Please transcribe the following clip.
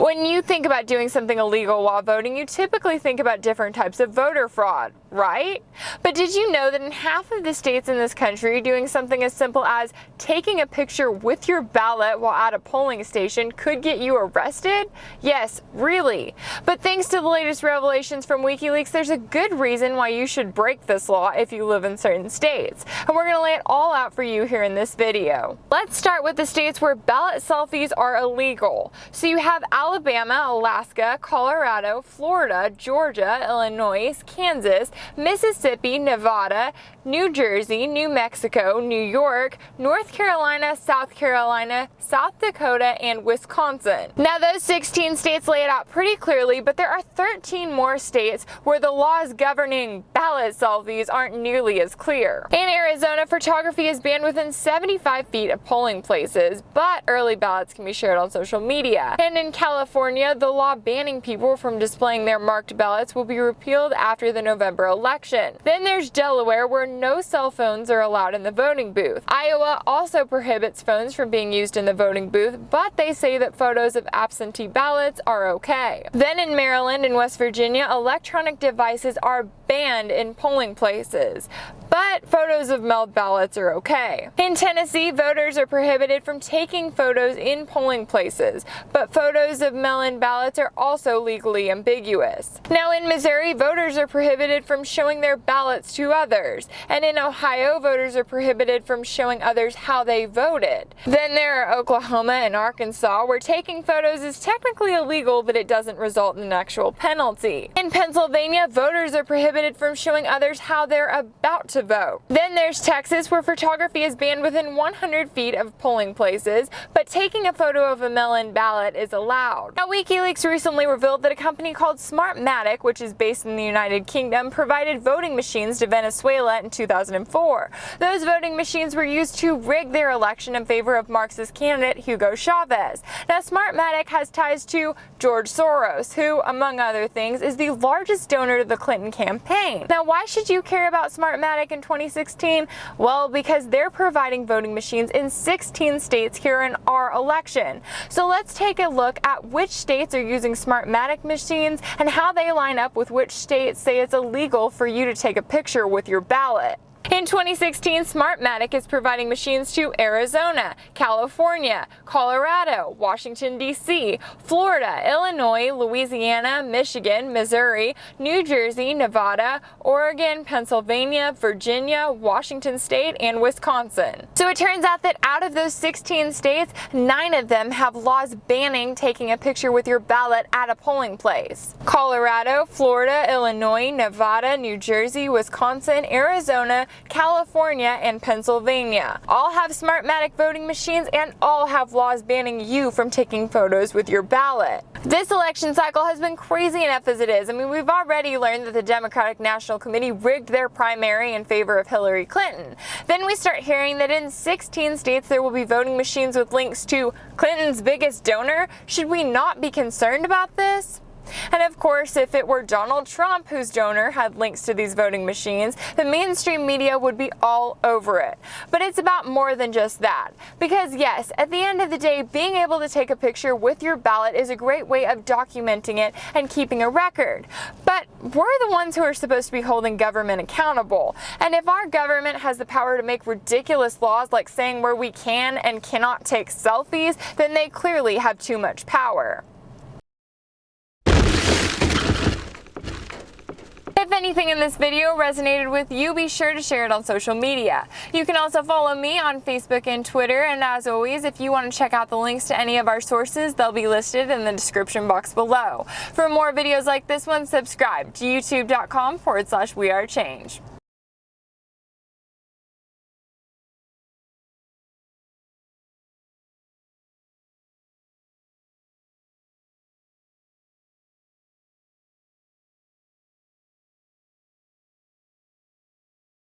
When you think about doing something illegal while voting, you typically think about different types of voter fraud, right? But did you know that in half of the states in this country, doing something as simple as taking a picture with your ballot while at a polling station could get you arrested? Yes, really. But thanks to the latest revelations from WikiLeaks, there's a good reason why you should break this law if you live in certain states. And we're going to lay it all out for you here in this video. Let's start with the states where ballot selfies are illegal. So you have Alabama, Alaska, Colorado, Florida, Georgia, Illinois, Kansas, Mississippi, Nevada, New Jersey, New Mexico, New York, North Carolina, South Carolina, South Dakota, and Wisconsin. Now those 16 states lay it out pretty clearly, but there are 13 more states where the laws governing ballot selfies aren't nearly as clear. In Arizona, photography is banned within 75 feet of polling places, but early ballots can be shared on social media. And in California, the law banning people from displaying their marked ballots will be repealed after the November election. Then there's Delaware, where no cell phones are allowed in the voting booth. Iowa also prohibits phones from being used in the voting booth, but they say that photos of absentee ballots are okay. Then in Maryland and West Virginia, electronic devices are banned in polling places, but photos of mailed ballots are okay. In Tennessee, voters are prohibited from taking photos in polling places, but photos of mail-in ballots are also legally ambiguous. Now in Missouri, voters are prohibited from showing their ballots to others, and in Ohio, voters are prohibited from showing others how they voted. Then there are Oklahoma and Arkansas, where taking photos is technically illegal, but it doesn't result in an actual penalty. In Pennsylvania, voters are prohibited from showing others how they're about to vote. Then there's Texas, where photography is banned within 100 feet of polling places, but taking a photo of a mail-in ballot is allowed. Now, WikiLeaks recently revealed that a company called Smartmatic, which is based in the United Kingdom, provided voting machines to Venezuela in 2004. Those voting machines were used to rig their election in favor of Marxist candidate Hugo Chavez. Now, Smartmatic has ties to George Soros, who, among other things, is the largest donor to the Clinton campaign. Now, why should you care about Smartmatic in 2016? Well, because they're providing voting machines in 16 states here in our election. So let's take a look at which states are using Smartmatic machines and how they line up with which states say it's illegal for you to take a picture with your ballot. In 2016, Smartmatic is providing machines to Arizona, California, Colorado, Washington, D.C., Florida, Illinois, Louisiana, Michigan, Missouri, New Jersey, Nevada, Oregon, Pennsylvania, Virginia, Washington State, and Wisconsin. So it turns out that out of those 16 states, 9 of them have laws banning taking a picture with your ballot at a polling place. Colorado, Florida, Illinois, Nevada, New Jersey, Wisconsin, Arizona, California, and Pennsylvania all have Smartmatic voting machines and all have laws banning you from taking photos with your ballot. This election cycle has been crazy enough as it is. I mean, we've already learned that the Democratic National Committee rigged their primary in favor of Hillary Clinton. Then we start hearing that in 16 states there will be voting machines with links to Clinton's biggest donor. Should we not be concerned about this? And of course, if it were Donald Trump whose donor had links to these voting machines, the mainstream media would be all over it. But it's about more than just that. Because yes, at the end of the day, being able to take a picture with your ballot is a great way of documenting it and keeping a record. But we're the ones who are supposed to be holding government accountable. And if our government has the power to make ridiculous laws like saying where we can and cannot take selfies, then they clearly have too much power. If anything in this video resonated with you, be sure to share it on social media. You can also follow me on Facebook and Twitter, and as always, if you want to check out the links to any of our sources, they'll be listed in the description box below. For more videos like this one, subscribe to youtube.com/wearechange.